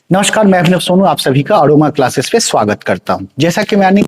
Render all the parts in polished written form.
नमस्कार, मैं अभिनव सोनू आप सभी का अरोमा क्लासेस पे स्वागत करता हूं। जैसा कि मैंने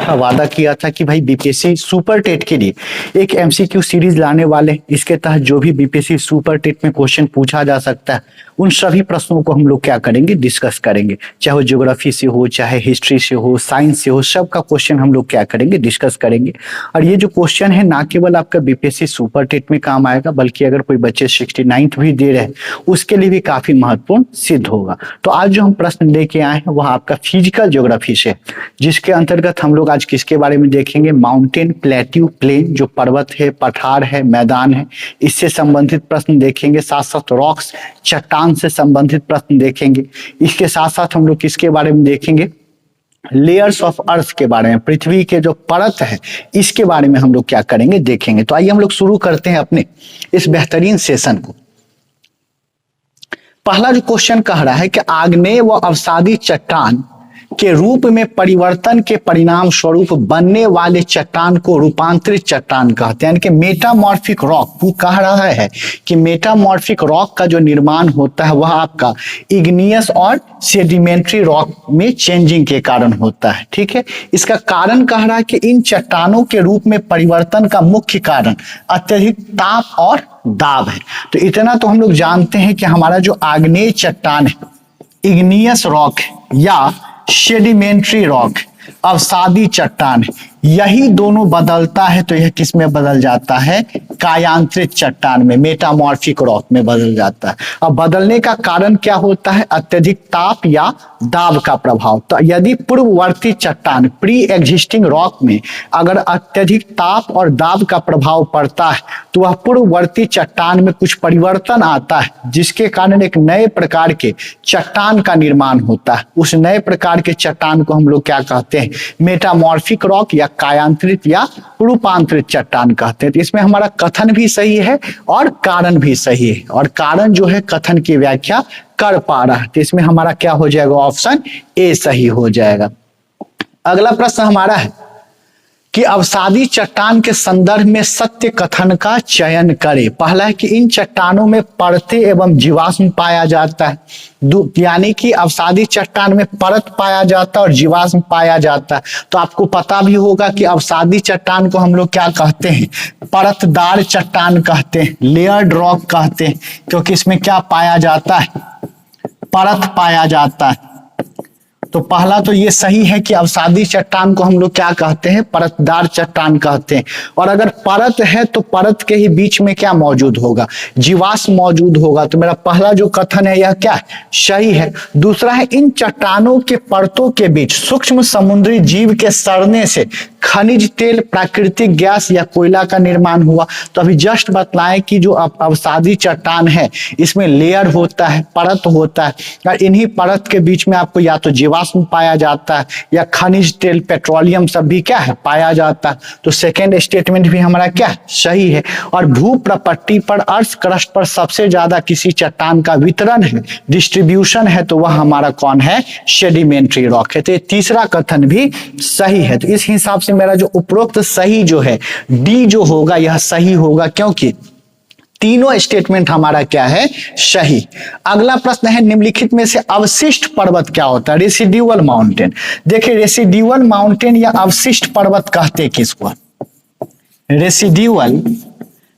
वादा किया था कि भाई बीपीएससी सुपर टेट के लिए एक एमसीक्यू सीरीज लाने वाले, इसके तहत जो भी बीपीएससी सुपर टेट में क्वेश्चन पूछा जा सकता है उन सभी प्रश्नों को हम लोग क्या करेंगे, डिस्कस करेंगे। चाहे वो ज्योग्राफी से हो, चाहे हिस्ट्री से हो, साइंस से हो, सबका क्वेश्चन हम लोग क्या करेंगे, डिस्कस करेंगे। और ये जो क्वेश्चन है ना केवल आपका बीपीएससी सुपर टेट में काम आएगा, बल्कि अगर कोई बच्चे 69th भी दे रहे हैं उसके लिए भी काफी महत्वपूर्ण सिद्ध होगा। तो आज जो हम प्रश्न लेके आए हैं वह आपका फिजिकल ज्योग्राफी से, जिसके अंतर्गत हम लोग आज किसके बारे में देखेंगे, माउंटेन, प्लेट्यू, प्लेन, जो पर्वत है, पठार है, मैदान है, इससे संबंधित प्रश्न देखेंगे। साथ साथ रॉक्स, चट्टान से संबंधित प्रश्न देखेंगे। इसके साथ साथ हम लोग किसके बारे में देखेंगे, लेयर्स ऑफ अर्थ के बारे में, पृथ्वी के जो परत है इसके बारे में हम लोग क्या करेंगे, देखेंगे। तो आइए हम लोग शुरू करते हैं अपने इस बेहतरीन सेशन को। पहला जो क्वेश्चन कह रहा है कि आग्नेय व अवसादी चट्टान के रूप में परिवर्तन के परिणाम स्वरूप बनने वाले चट्टान को रूपांतरित चट्टान कहते हैं, यानी कि मेटामॉर्फिक रॉक। वो कह रहा है कि मेटामॉर्फिक रॉक का जो निर्माण होता है वह आपका इग्नियस और सेडिमेंट्री रॉक में चेंजिंग के कारण होता है। ठीक है, इसका कारण कह रहा है कि इन चट्टानों के रूप में परिवर्तन का मुख्य कारण अत्यधिक ताप और दाब है। तो इतना तो हम लोग जानते हैं कि हमारा जो आग्नेय चट्टान है, इग्नियस रॉक या सेडिमेंट्री रॉक, अवसादी चट्टान, यही दोनों बदलता है तो यह किस में बदल जाता है, कायांतरित चट्टान में, मेटामॉर्फिक रॉक में बदल जाता है। अब बदलने का कारण क्या होता है, अत्यधिक ताप या दाब का प्रभाव। तो यदि पूर्ववर्ती चट्टान, प्री एग्जिस्टिंग रॉक में अगर अत्यधिक ताप और दाब का प्रभाव पड़ता है तो वह पूर्ववर्ती चट्टान में कुछ परिवर्तन आता है, जिसके कारण एक नए प्रकार के चट्टान का निर्माण होता है। उस नए प्रकार के चट्टान को हम लोग क्या कहते हैं, मेटामॉर्फिक रॉक या कायांतरित या रूपांतरित चट्टान कहते हैं। तो इसमें हमारा कथन भी सही है और कारण भी सही है, और कारण जो है कथन की व्याख्या कर पा रहा है। तो इसमें हमारा क्या हो जाएगा, ऑप्शन ए सही हो जाएगा। अगला प्रश्न हमारा है कि अवसादी चट्टान के संदर्भ में सत्य कथन का चयन करें। पहला है कि इन चट्टानों में परतें एवं जीवाश्म पाया जाता है, यानी कि अवसादी चट्टान में परत पाया जाता है और जीवाश्म पाया जाता है। तो आपको पता भी होगा कि अवसादी चट्टान को हम लोग क्या कहते हैं, परतदार चट्टान कहते हैं, लेयर्ड रॉक कहते हैं, क्योंकि इसमें क्या पाया जाता है, परत पाया जाता है। तो पहला तो ये सही है कि अवसादी चट्टान को हम लोग क्या कहते हैं, परतदार चट्टान कहते हैं। और अगर परत है तो परत के ही बीच में क्या मौजूद होगा, जीवाश्म मौजूद होगा। तो मेरा पहला जो कथन है यह क्या है, सही है। दूसरा है इन चट्टानों के परतों के बीच सूक्ष्म समुद्री जीव के सड़ने से खनिज तेल, प्राकृतिक गैस या कोयला का निर्माण हुआ। तो अभी जस्ट बतलाएं कि जो अवसादी चट्टान है इसमें लेयर होता है, परत होता है, और इन्हीं परत के बीच में आपको या तो जीवाश्म पाया जाता है या खनिज तेल, पेट्रोलियम सब भी क्या है, पाया जाता है। तो सेकेंड स्टेटमेंट भी हमारा क्या है, सही है। और भू प्रपट्टी पर, अर्थ क्रस्ट पर सबसे ज्यादा किसी चट्टान का वितरण है, डिस्ट्रीब्यूशन है, तो वह हमारा कौन है, सेडिमेंट्री रॉक है। तो तीसरा कथन भी सही है। तो इस हिसाब से मेरा जो उपरोक्त सही जो है डी जो होगा यह सही होगा, क्योंकि तीनों स्टेटमेंट हमारा क्या है, सही। अगला प्रश्न है निम्नलिखित में से अवशिष्ट पर्वत क्या होता है, रेसिड्यूअल माउंटेन। देखिए रेसिड्यूअल माउंटेन या अवशिष्ट पर्वत कहते किसको, रेसिड्यूअल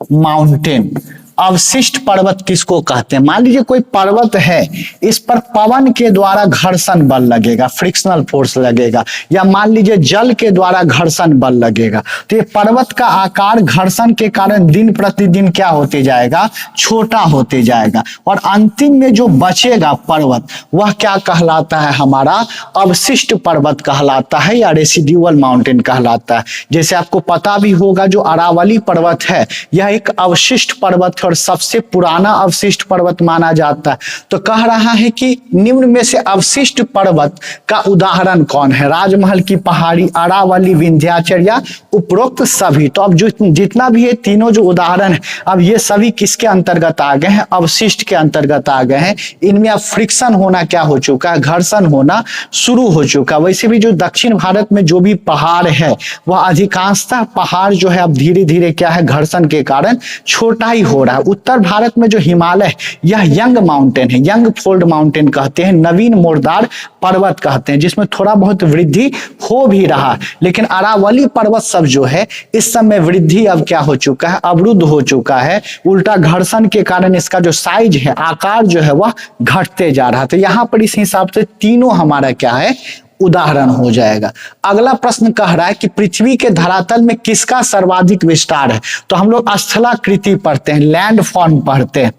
माउंटेन, अवशिष्ट पर्वत किसको कहते हैं। मान लीजिए कोई पर्वत है, इस पर पवन के द्वारा घर्षण बल लगेगा, फ्रिक्शनल फोर्स लगेगा, या मान लीजिए जल के द्वारा घर्षण बल लगेगा। तो ये पर्वत का आकार घर्षण के कारण दिन प्रतिदिन क्या होते जाएगा, छोटा होते जाएगा, और अंतिम में जो बचेगा पर्वत वह क्या कहलाता है, हमारा अवशिष्ट पर्वत कहलाता है या रेसिड्यूअल माउंटेन कहलाता है। जैसे आपको पता भी होगा जो अरावली पर्वत है यह एक अवशिष्ट पर्वत और सबसे पुराना अवशिष्ट पर्वत माना जाता है। तो कह रहा है कि निम्न में से अवशिष्ट पर्वत का उदाहरण कौन है, राजमहल की पहाड़ी, अरावली, विंध्याचल या उपरोक्त सभी। तो अब जो जितना भी है तीनों जो उदाहरण है अब ये सभी किसके अंतर्गत आ गए हैं, अवशिष्ट के अंतर्गत आ गए हैं। इनमें अब फ्रिक्शन होना क्या हो चुका है, घर्षण होना शुरू हो चुका। वैसे भी जो दक्षिण भारत में जो भी पहाड़ है वह अधिकांशतः पहाड़ जो है अब धीरे धीरे क्या है, घर्षण के कारण छोटा ही हो रहा है। है। उत्तर भारत में जो हिमालय, यह यंग माउंटेन है, यंग फोल्ड माउंटेन कहते हैं, नवीन मोरदार पर्वत कहते हैं, जिसमें थोड़ा बहुत वृद्धि हो भी रहा। लेकिन अरावली पर्वत सब जो है इस समय वृद्धि अब क्या हो चुका है, अवरुद्ध हो चुका है। उल्टा घर्षण के कारण इसका जो साइज है, आकार जो है वह घटते जा रहा। तो यहाँ पर इस हिसाब से तीनों हमारा क्या है, उदाहरण हो जाएगा। अगला प्रश्न कह रहा है कि पृथ्वी के धरातल में किसका सर्वाधिक विस्तार है। तो हम लोग स्थलाकृति पढ़ते हैं, लैंड फॉर्म पढ़ते हैं।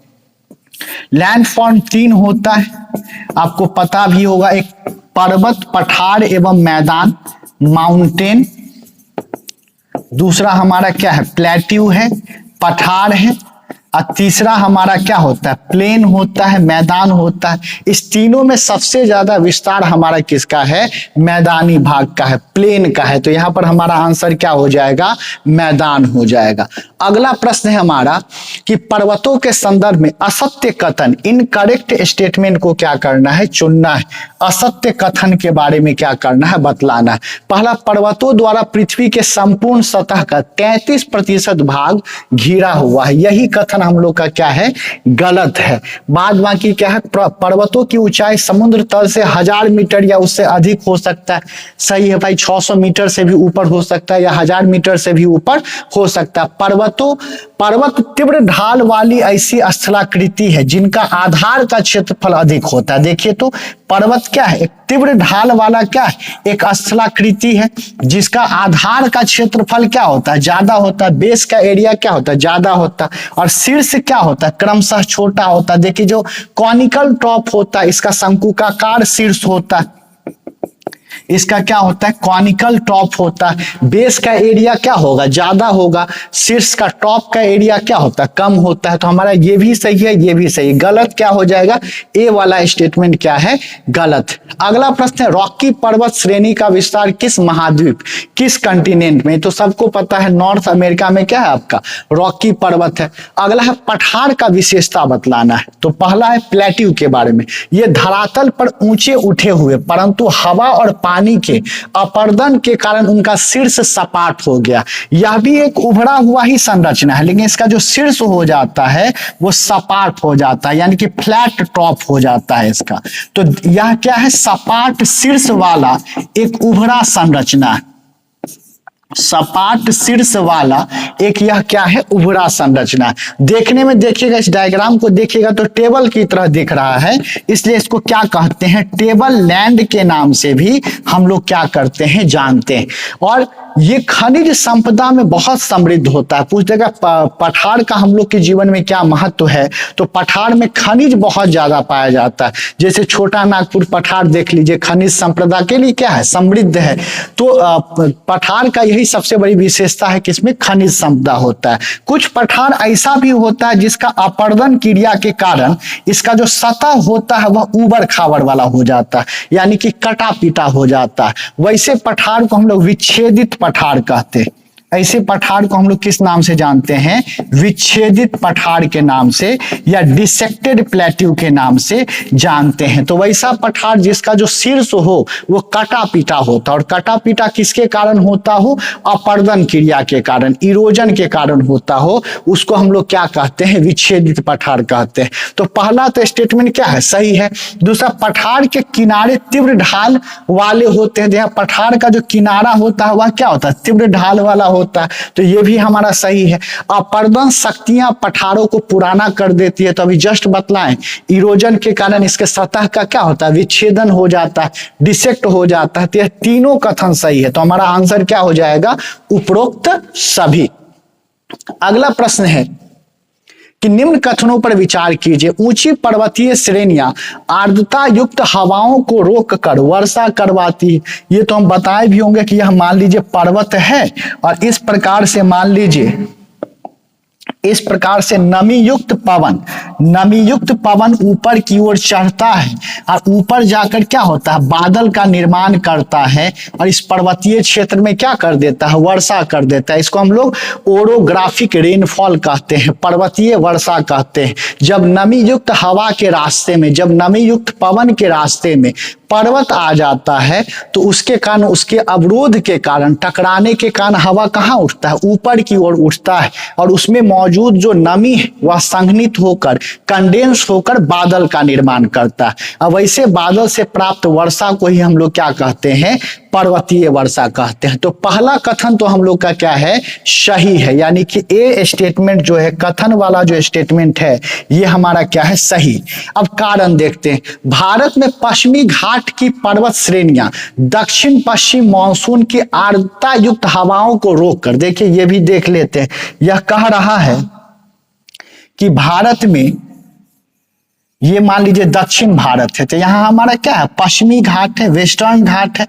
लैंड फॉर्म 3 होता है, आपको पता भी होगा, एक पर्वत, पठार एवं मैदान, माउंटेन। दूसरा हमारा क्या है, प्लेट्यू है, पठार है। और तीसरा हमारा क्या होता है, प्लेन होता है, मैदान होता है। इस तीनों में सबसे ज्यादा विस्तार हमारा किसका है, मैदानी भाग का है, प्लेन का है। तो यहां पर हमारा आंसर क्या हो जाएगा, मैदान हो जाएगा। अगला प्रश्न है हमारा कि पर्वतों के संदर्भ में असत्य कथन, इनकरेक्ट स्टेटमेंट को क्या करना है, चुनना है। असत्य कथन के बारे में क्या करना है, बतलाना है। पहला, पर्वतों द्वारा पृथ्वी के संपूर्ण सतह का 33% भाग घिरा हुआ है। यही कथन हम लोग का क्या है, गलत है। बाद बाकी क्या है, पर्वतों की ऊंचाई समुद्र तल से 1000 मीटर या उससे अधिक हो सकता है। सही है भाई, 600 मीटर से भी ऊपर हो सकता है या 1000 मीटर से भी ऊपर हो सकता है। पर्वत तीव्र ढाल वाली ऐसी स्थलाकृति है जिनका आधार का क्षेत्रफल अधिक होता है। देखिए तो पर्वत क्या है, एक तीव्र ढाल वाला क्या है, एक स्थलाकृति है जिसका आधार का क्षेत्रफल क्या होता है, ज्यादा होता है। बेस का एरिया क्या होता है, ज्यादा होता है। और शीर्ष क्या होता है, क्रमशः छोटा होता है। देखिए जो कॉनिकल टॉप होता है, इसका शंकुकाकार शीर्ष होता है, इसका क्या होता है, कॉनिकल टॉप होता है। बेस का एरिया क्या होगा, ज्यादा होगा। शीर्ष का, टॉप का एरिया क्या होता है, कम होता है। तो हमारा ये भी सही है, ये भी सही। गलत क्या हो जाएगा, ए वाला स्टेटमेंट क्या है, गलत। अगला प्रश्न है, रॉकी पर्वत श्रेणी का विस्तार किस महाद्वीप, किस कंटिनेंट में। तो सबको पता है नॉर्थ अमेरिका में क्या है आपका, रॉकी पर्वत है। अगला है पठार का विशेषता बतलाना है। तो पहला है प्लेट्यू के बारे में, ये धरातल पर ऊंचे उठे हुए परंतु हवा और पानी के अपर्दन के कारण उनका शीर्ष सपाट हो गया। यह भी एक उभरा हुआ ही संरचना है, लेकिन इसका जो शीर्ष हो जाता है वो सपाट हो जाता है, यानी कि फ्लैट टॉप हो जाता है इसका। तो यह क्या है, सपाट शीर्ष वाला एक उभरा संरचना है। सपाट शीर्ष वाला एक यह क्या है, उभरा संरचना। देखने में देखिएगा, इस डायग्राम को देखिएगा तो टेबल की तरह दिख रहा है, इसलिए इसको क्या कहते हैं, टेबल लैंड के नाम से भी हम लोग क्या करते हैं, जानते हैं। और ये खनिज संपदा में बहुत समृद्ध होता है। पूछ देगा पठार का हम लोग के जीवन में क्या महत्व है, तो पठार में खनिज बहुत ज्यादा पाया जाता है। जैसे छोटा नागपुर पठार देख लीजिए, खनिज संपदा के लिए क्या है, समृद्ध है। तो पठार का यही सबसे बड़ी विशेषता है कि इसमें खनिज संपदा होता है। कुछ पठार ऐसा भी होता है जिसका अपर्दन क्रिया के कारण इसका जो सतह होता है वह ऊबड़ खाबड़ वाला हो जाता है, यानी कि कटा पिटा हो जाता है। वैसे पठार को हम लोग विच्छेदित पठार कहते हैं। ऐसे पठार को हम लोग किस नाम से जानते हैं, विच्छेदित पठार के नाम से या डिसेक्टेड प्लेट्यू के नाम से जानते हैं। तो वैसा पठार जिसका जो शीर्ष हो वो कटा पीटा होता, और कटा पीटा किसके कारण होता हो, अपर्दन क्रिया के कारण, इरोजन के कारण होता हो, उसको हम लोग क्या कहते हैं, विच्छेदित पठार कहते हैं। तो पहला तो स्टेटमेंट क्या है, सही है। दूसरा, पठार के किनारे तीव्र ढाल वाले होते हैं। जहाँ पठार का जो किनारा होता है वह क्या होता है, तीव्र ढाल वाला होता है। तो ये भी हमारा सही है। अपर्दन शक्तियां पठारों को पुराना कर देती है। तो अभी जस्ट बतलाएं, इरोजन के कारण इसके सतह का क्या होता है, विच्छेदन हो जाता है, डिसेक्ट हो जाता है। तो यह तीनों कथन सही है। तो हमारा आंसर क्या हो जाएगा, उपरोक्त सभी। अगला प्रश्न है कि निम्न कथनों पर विचार कीजिए। ऊंची पर्वतीय श्रेणियां आर्द्रता युक्त हवाओं को रोककर वर्षा करवाती है। ये तो हम बताए भी होंगे कि यह मान लीजिए पर्वत है और इस प्रकार से मान लीजिए, इस प्रकार से नमी युक्त पवन ऊपर की ओर चढ़ता है और ऊपर जाकर क्या होता है, बादल का निर्माण करता है और इस पर्वतीय क्षेत्र में क्या कर देता है, वर्षा कर देता है। इसको हम लोग ओरोग्राफिक रेनफॉल कहते हैं, पर्वतीय वर्षा कहते हैं। जब नमी युक्त हवा के रास्ते में, जब नमी युक्त पवन के रास्ते में पर्वत आ जाता है तो उसके कारण, उसके अवरोध के कारण, टकराने के कारण हवा कहाँ उठता है, ऊपर की ओर उठता है, और उसमें मौजूद जो नमी है वह संघनित होकर, कंडेंस होकर बादल का निर्माण करता है। अब वैसे बादल से प्राप्त वर्षा को ही हम लोग क्या कहते हैं, पर्वतीय वर्षा कहते हैं। तो पहला कथन तो हम लोग का क्या है, सही है, यानी कि ए स्टेटमेंट जो है, कथन वाला जो स्टेटमेंट है, ये हमारा क्या है, सही। अब कारण देखते हैं। भारत में पश्चिमी घाट की पर्वत श्रेणियां दक्षिण पश्चिम मानसून की आर्द्रता युक्त हवाओं को रोककर, देखिए ये भी देख लेते हैं, यह कह रहा है कि भारत में, ये मान लीजिए दक्षिण भारत है, तो यहां हमारा क्या है, पश्चिमी घाट है, वेस्टर्न घाट है।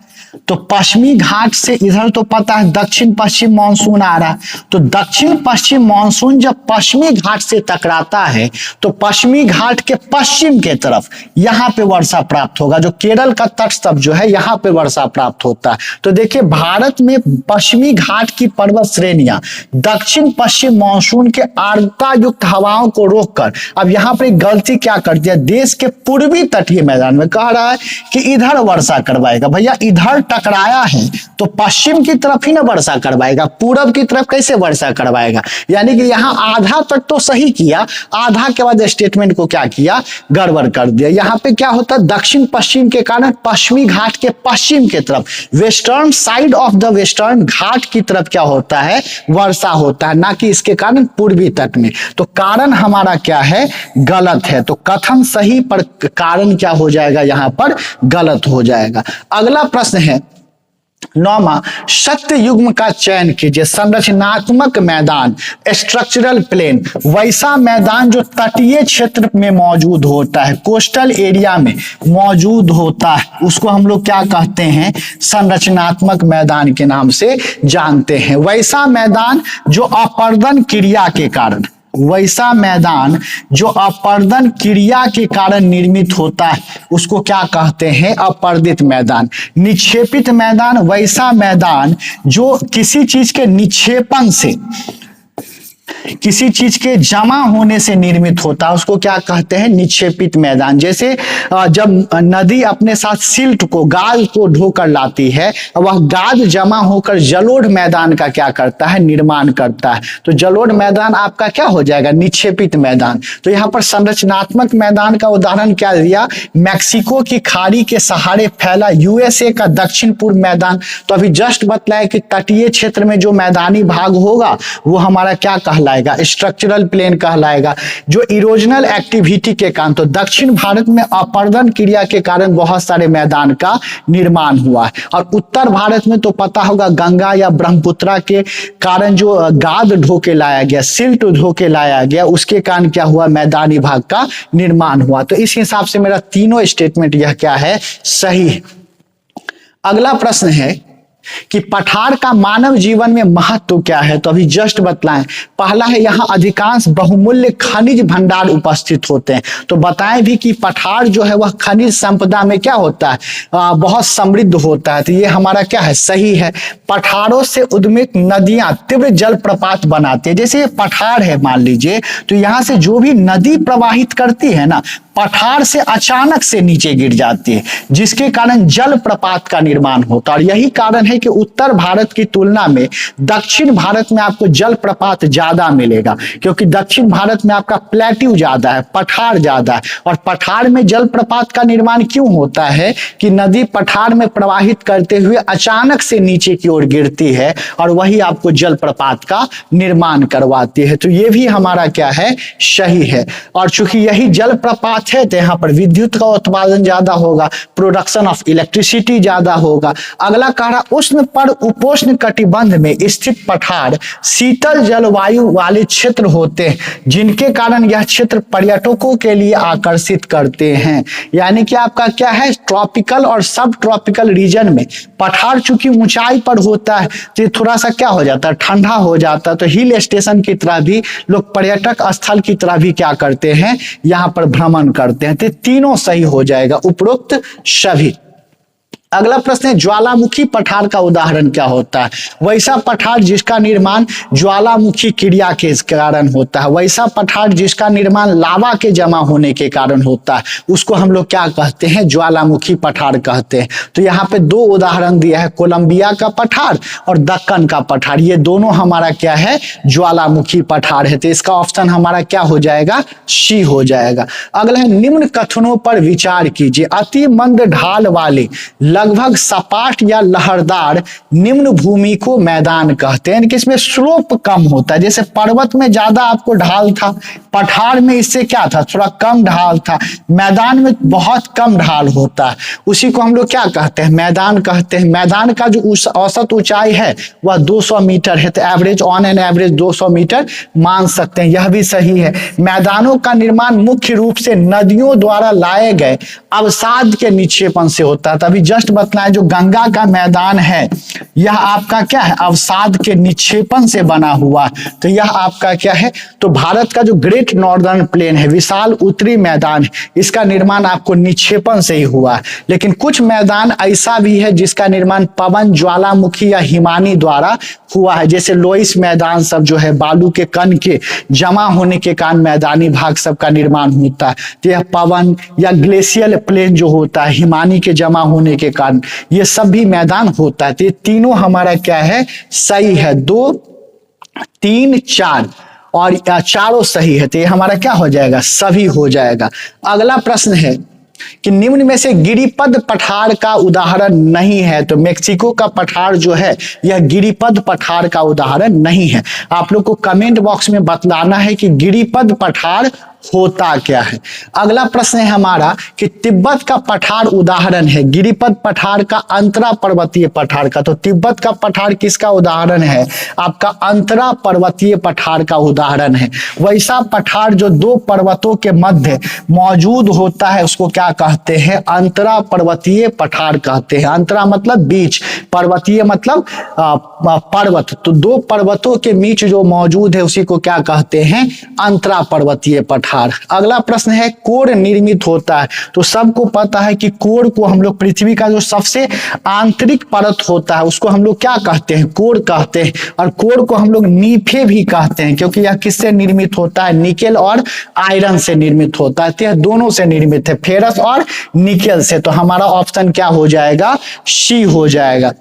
तो पश्चिमी घाट से इधर तो पता है दक्षिण पश्चिम मानसून आ रहा है, तो दक्षिण पश्चिम मानसून जब पश्चिमी घाट से टकराता है तो पश्चिमी घाट के पश्चिम के तरफ यहां पे वर्षा प्राप्त होगा, जो केरल का तट सब जो है यहां पे वर्षा प्राप्त होता है। तो देखिए भारत में पश्चिमी घाट की पर्वत श्रेणियां दक्षिण पश्चिम मानसून के आर्द्रता युक्त हवाओं को रोककर, अब यहां पर गलती क्या कर दिया, देश के पूर्वी तटीय मैदान में कह रहा है कि इधर वर्षा करवाएगा। भैया इधर टकराया है तो पश्चिम की तरफ ही ना वर्षा करवाएगा, पूरब की तरफ कैसे वर्षा करवाएगा। यानी कि यहां आधा तक तो सही किया, आधा के बाद स्टेटमेंट को क्या किया, गड़बड़ कर दिया। यहां पे क्या होता है, दक्षिण पश्चिम के कारण पश्चिमी घाट के पश्चिम के तरफ, western side of the Western Ghat की तरफ क्या होता है, वर्षा होता है, ना कि इसके कारण पूर्वी तट में। तो कारण हमारा क्या है, गलत है। तो कथन सही पर कारण क्या हो जाएगा, यहां पर गलत हो जाएगा। अगला प्रश्न है 9वां, सत्य युग्म का चयन कीजिए। संरचनात्मक मैदान, स्ट्रक्चरल प्लेन, वैसा मैदान जो तटीय क्षेत्र में मौजूद होता है, कोस्टल एरिया में मौजूद होता है, उसको हम लोग क्या कहते हैं, संरचनात्मक मैदान के नाम से जानते हैं। वैसा मैदान जो अपर्दन क्रिया के कारण, वैसा मैदान जो अपर्दन क्रिया के कारण निर्मित होता है उसको क्या कहते हैं, अपर्दित मैदान। निक्षेपित मैदान, वैसा मैदान जो किसी चीज के निक्षेपण से, किसी चीज के जमा होने से निर्मित होता है, उसको क्या कहते हैं, निक्षेपित मैदान। जैसे जब नदी अपने साथ सिल्ट को, गाद को ढोकर लाती है, वह गाद जमा होकर जलोढ़ मैदान का क्या करता है, निर्माण करता है। तो जलोढ़ मैदान आपका क्या हो जाएगा, निक्षेपित मैदान। तो यहाँ पर संरचनात्मक मैदान का उदाहरण क्या दिया, मैक्सिको की खाड़ी के सहारे फैला यूएसए का दक्षिण पूर्व मैदान। तो अभी जस्ट बतलाया कि तटीय क्षेत्र में जो मैदानी भाग होगा वो हमारा क्या कहलाएगा, स्ट्रक्चरल प्लेन कहलाएगा। जो इरोजनल एक्टिविटी के कारण, तो दक्षिण भारत में अपर्दन क्रिया के कारण बहुत सारे मैदान का निर्माण हुआ है, और उत्तर भारत में तो पता होगा गंगा या ब्रह्मपुत्रा के कारण जो गाद ढोके लाया गया, सिल्ट ढोके लाया गया, उसके कारण क्या हुआ, मैदानी भाग का निर्माण हुआ। तो इस हिसाब से मेरा तीनों स्टेटमेंट यह क्या है, सही है। अगला प्रश्न है कि पठार का मानव जीवन में महत्व क्या है, तो अभी जस्ट बतलाएं। पहला है यहाँ अधिकांश बहुमूल्य खनिज भंडार उपस्थित होते हैं, तो बताएं भी कि पठार जो है वह खनिज संपदा में क्या होता है, बहुत समृद्ध होता है। तो ये हमारा क्या है, सही है। पठारों से उद्मित नदियां तीव्र जल प्रपात बनाती है। जैसे ये पठार है मान लीजिए, तो यहाँ से जो भी नदी प्रवाहित करती है ना, पठार से अचानक से नीचे गिर जाती है, जिसके कारण जल प्रपात का निर्माण होता है। और यही कारण है कि उत्तर भारत की तुलना में दक्षिण भारत में आपको जल प्रपात ज्यादा मिलेगा, क्योंकि दक्षिण भारत में आपका प्लेट्यू ज्यादा है, पठार ज्यादा है। और पठार में जल प्रपात का निर्माण क्यों होता है कि नदी पठार में प्रवाहित करते हुए अचानक से नीचे की ओर गिरती है, और वही आपको जल प्रपात का निर्माण करवाती है। तो ये भी हमारा क्या है, सही है। और चूंकि यही जल प्रपात है तो यहाँ पर विद्युत का उत्पादन ज्यादा होगा, प्रोडक्शन ऑफ इलेक्ट्रिसिटी ज्यादा होगा। अगला कह रहा, उष्ण पर उपोष्ण कटिबंध में स्थित पठार शीतल जलवायु वाले क्षेत्र होते हैं, जिनके कारण यह क्षेत्र पर्यटकों के लिए आकर्षित करते हैं। यानी कि आपका क्या है, ट्रॉपिकल और सब ट्रॉपिकल रीजन में पठार चूंकि ऊंचाई पर होता है तो थोड़ा सा क्या हो जाता है, ठंडा हो जाता है। तो हिल स्टेशन की तरह भी लोग पर्यटक स्थल की तरह भी क्या करते हैं, यहाँ पर भ्रमण करते हैं। तो तीनों सही हो जाएगा, उपरोक्त सभी। अगला प्रश्न है ज्वालामुखी पठार का उदाहरण क्या होता है? वैसा पठार जिसका निर्माण ज्वालामुखी क्रिया के कारण होता है, वैसा पठार जिसका निर्माण लावा के जमा होने के कारण होता है, उसको हम लोग क्या कहते हैं? ज्वालामुखी पठार कहते हैं। तो यहाँ पे दो उदाहरण दिया है, कोलंबिया का पठार और दक्कन का पठार, ये दोनों हमारा क्या है? ज्वालामुखी पठार है। तो इसका ऑप्शन हमारा क्या हो जाएगा? सी हो जाएगा। अगला है निम्न कथनों पर विचार कीजिए। अति मंद ढाल वाले लगभग सपाट या लहरदार निम्न भूमि को मैदान कहते हैं, कि इसमें स्लोप कम होता है। जैसे पर्वत में ज्यादा आपको ढाल था, पठार में इससे क्या था? थोड़ा कम ढाल था। मैदान में बहुत कम ढाल होता है, उसी को हम लोग क्या कहते हैं? मैदान कहते हैं। मैदान का जो औसत ऊंचाई है वह 200 मीटर है, तो average on an average 200 metre मान सकते हैं, यह भी सही है। मैदानों का निर्माण मुख्य रूप से नदियों द्वारा लाए गए अवसाद के निक्षेपण से होता है। तभी जस्ट बतलाएं, जो गंगा का मैदान है यह आपका क्या है? अवसाद के निक्षेपण से बना हुआ, तो यह आपका क्या है? तो भारत का जो ग्रेट नॉर्दर्न प्लेन है, विशाल उत्तरी मैदान, इसका निर्माण आपको निक्षेपण से ही हुआ है। लेकिन कुछ मैदान ऐसा भी है जिसका निर्माण पवन, ज्वालामुखी या हिमानी द्वारा हुआ है, जैसे लोइस मैदान सब जो है बालू के कण के जमा होने के कारण मैदानी भाग सब का निर्माण होता है। तो यह पवन या ग्लेशियल प्लेन जो होता है हिमानी के जमा होने के कारण, ये सब भी मैदान होता है। तो ये तीनों हमारा क्या है? सही है। 2, 3, 4 और चारों सही है, तो ये हमारा क्या हो जाएगा? सभी हो जाएगा। अगला प्रश्न है कि निम्न में से गिरिपद पठार का उदाहरण नहीं है। तो मेक्सिको का पठार जो है यह गिरिपद पठार का उदाहरण नहीं है। आप लोग को कमेंट बॉक्स में बतलाना है कि गिरिपद पठार होता क्या है। अगला प्रश्न है हमारा कि तिब्बत का पठार उदाहरण है। गिरिपद पठार का अंतरा पर्वतीय पठार का, तो तिब्बत का पठार किसका उदाहरण है? आपका अंतरा पर्वतीय पठार का उदाहरण है। वैसा पठार जो दो पर्वतों के मध्य मौजूद होता है उसको क्या कहते हैं? अंतरा पर्वतीय पठार कहते हैं। अंतरा मतलब बीच, पर्वतीय मतलब पर्वत, तो दो पर्वतों के बीच जो मौजूद है उसी को क्या कहते हैं? अंतरा पर्वतीय पठार। अगला प्रश्न है कोर निर्मित होता है। तो सबको पता है कि कोर को हम लोग पृथ्वी का जो सबसे आंतरिक परत होता है उसको हम लोग क्या कहते हैं? कोर कहते हैं। और कोर को हम लोग नीफे भी कहते हैं, क्योंकि यह किससे निर्मित होता है? निकेल और आयरन से निर्मित होता है। तो यह दोनों से निर्मित है, फेरस और निकेल से। तो हमारा ऑप्शन क्या हो जाएगा? सी हो जाएगा।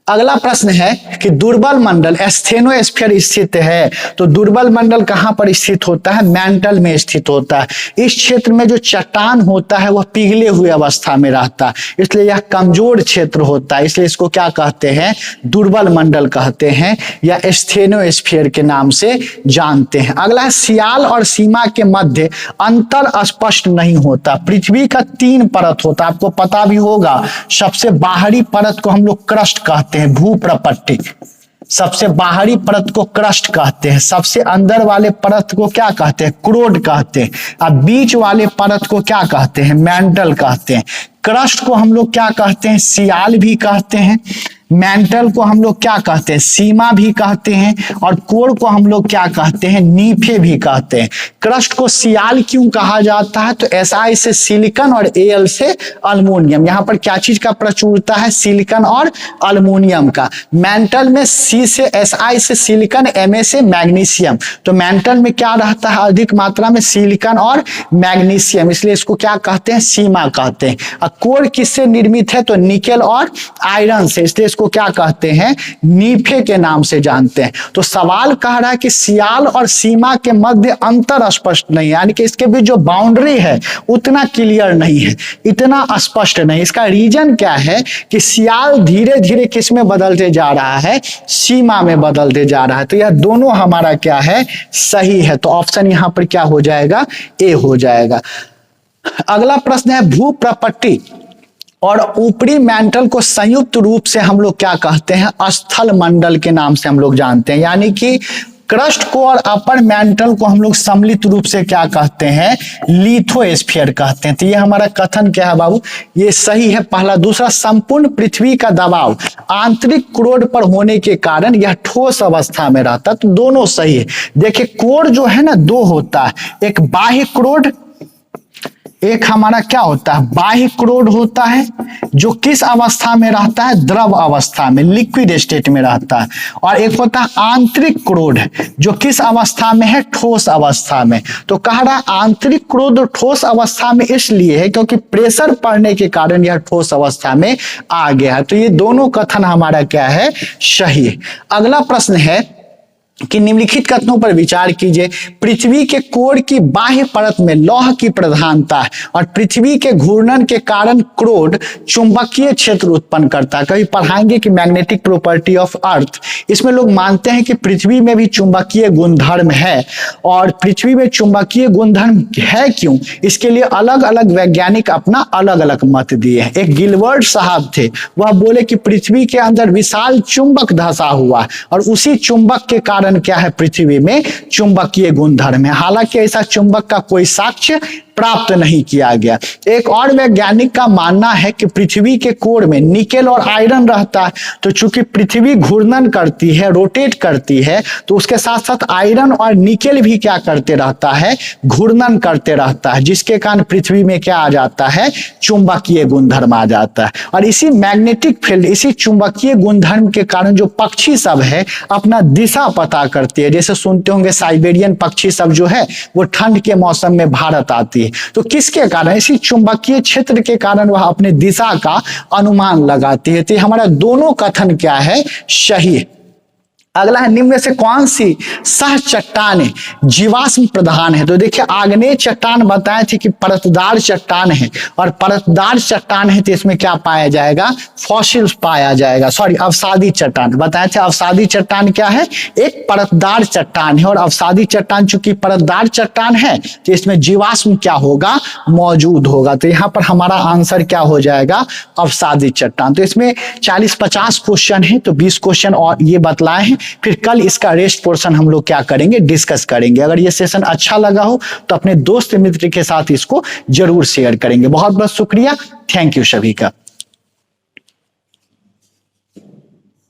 अगला प्रश्न है कि दुर्बल मंडल स्थेनोस्फीयर स्थित है। तो दुर्बल मंडल कहां पर स्थित होता है? मैंटल में स्थित होता है। इस क्षेत्र में जो चट्टान होता है वह पिघले हुए अवस्था में रहता है, इसलिए यह कमजोर क्षेत्र होता है, इसलिए इसको क्या कहते हैं? दुर्बल मंडल कहते हैं या स्थेनोस्फीयर के नाम से जानते हैं। अगला है सियाल और सीमा के मध्य अंतर स्पष्ट नहीं होता। पृथ्वी का 3 परत होता है, आपको पता भी होगा। सबसे बाहरी परत को हम लोग क्रस्ट कहते हैं, भूप्रपट्टी। सबसे बाहरी परत को क्रस्ट कहते हैं। सबसे अंदर वाले परत को क्या कहते हैं? क्रोड कहते हैं। अब बीच वाले परत को क्या कहते हैं? मैंटल कहते हैं। क्रस्ट को हम लोग क्या कहते हैं? सियाल भी कहते हैं। मैंटल को हम लोग क्या कहते हैं? सीमा भी कहते हैं। और कोर को हम लोग क्या कहते हैं? नीफे भी कहते हैं। क्रस्ट को सियाल क्यों कहा जाता है? तो Si से सिलिकॉन और Al से अल्मोनियम। यहाँ पर क्या चीज का प्रचुरता है? सिलिकॉन और अल्मोनियम का। मैंटल में Si से सिलिकॉन, Ma से मैग्नीशियम। तो मैंटल में क्या रहता है? अधिक मात्रा में सिलिकॉन और मैग्नीशियम, इसलिए इसको क्या कहते हैं? सीमा कहते हैं। और कोर किससे निर्मित है? तो निकेल और आयरन से, इसलिए इसको क्या कहते हैं? नीफे के नाम से जानते हैं। तो सवाल कह रहा है कि सियाल और सीमा के मध्य अंतर स्पष्ट नहीं है, यानी कि इसके बीच जो बाउंड्री है उतना क्लियर नहीं है, इतना स्पष्ट नहीं। इसका रीजन क्या है कि सियाल धीरे धीरे किस में बदलते जा रहा है? सीमा में बदलते जा रहा है। तो यह दोनों हमारा क्या है? सही है। तो ऑप्शन यहां पर क्या हो जाएगा? ए हो जाएगा। अगला प्रश्न है भूप्रपट्टी और ऊपरी मैंटल को संयुक्त रूप से हम लोग क्या कहते हैं? स्थल मंडल के नाम से हम लोग जानते हैं। यानी कि क्रस्ट को और अपर मैंटल को हम लोग सम्मिलित रूप से क्या कहते हैं? लिथोस्फीयर कहते हैं। तो ये हमारा कथन क्या है बाबू? ये सही है पहला। दूसरा, संपूर्ण पृथ्वी का दबाव आंतरिक क्रोड पर होने के कारण यह ठोस अवस्था में रहता है। तो दोनों सही है। देखिए कोर जो है ना 2 होता है, एक बाह्य क्रोड, एक हमारा क्या होता है, बाह्य क्रोड होता है जो किस अवस्था में रहता है, द्रव अवस्था में, लिक्विड स्टेट में रहता है। और एक होता है आंतरिक क्रोड जो किस अवस्था में है, ठोस अवस्था में। तो कह रहा आंतरिक क्रोड ठोस अवस्था में इसलिए है क्योंकि प्रेशर पड़ने के कारण यह ठोस अवस्था में आ गया है। तो ये दोनों कथन हमारा क्या है, सही है। अगला प्रश्न है कि निम्नलिखित कथनों पर विचार कीजिए। पृथ्वी के कोर की बाह्य परत में लौह की प्रधानता है और पृथ्वी के घूर्णन के कारण क्रोड चुंबकीय क्षेत्र उत्पन्न करता है। कभी पढ़ाएंगे कि मैग्नेटिक प्रॉपर्टी ऑफ अर्थ, इसमें लोग मानते हैं कि पृथ्वी में भी चुंबकीय गुणधर्म है। और पृथ्वी में चुंबकीय गुणधर्म है क्यों, इसके लिए अलग अलग वैज्ञानिक अपना अलग अलग मत दिए हैं। एक गिलबर्ट साहब थे, वह बोले कि पृथ्वी के अंदर विशाल चुंबक धंसा हुआ और उसी चुंबक के कारण क्या है, पृथ्वी में चुंबकीय गुणधर्म है। हालांकि ऐसा चुंबक का कोई साक्ष्य प्राप्त नहीं किया गया। एक और वैज्ञानिक का मानना है कि पृथ्वी के कोर में निकेल और आयरन रहता है। तो चूंकि पृथ्वी घूर्णन करती है, रोटेट करती है, तो उसके साथ साथ आयरन और निकेल भी क्या करते रहता है, घूर्णन करते रहता है, जिसके कारण पृथ्वी में क्या आ जाता है, चुंबकीय गुणधर्म आ जाता है। और इसी मैग्नेटिक फील्ड, इसी चुंबकीय गुणधर्म के कारण जो पक्षी सब है अपना दिशा पता करती है। जैसे सुनते होंगे साइबेरियन पक्षी सब जो है वो ठंड के मौसम में भारत आती है। तो किसके कारण, इसी चुंबकीय क्षेत्र के कारण वह अपने दिशा का अनुमान लगाती है। तो हमारा दोनों कथन क्या है, सही है। अगला है, निम्न में से कौन सी सह चट्टानें जीवाश्म प्रधान है। तो देखिए आग्नेय चट्टान बताए थे कि परतदार चट्टान है, और परतदार चट्टान है तो इसमें क्या पाया जाएगा, फॉसिल्स पाया जाएगा। सॉरी, अवसादी चट्टान बताए थे। अवसादी चट्टान क्या है, एक परतदार चट्टान है, और अवसादी चट्टान चूंकि परतदार चट्टान है तो इसमें जीवाश्म क्या होगा, मौजूद होगा। तो यहाँ पर हमारा आंसर क्या हो जाएगा, अवसादी चट्टान। तो इसमें 40-50 क्वेश्चन है, तो 20 क्वेश्चन और ये बतलाए हैं। फिर कल इसका रेस्ट पोर्शन हम लोग क्या करेंगे, डिस्कस करेंगे। अगर ये सेशन अच्छा लगा हो तो अपने दोस्त मित्र के साथ इसको जरूर शेयर करेंगे। बहुत बहुत शुक्रिया, थैंक यू सभी का।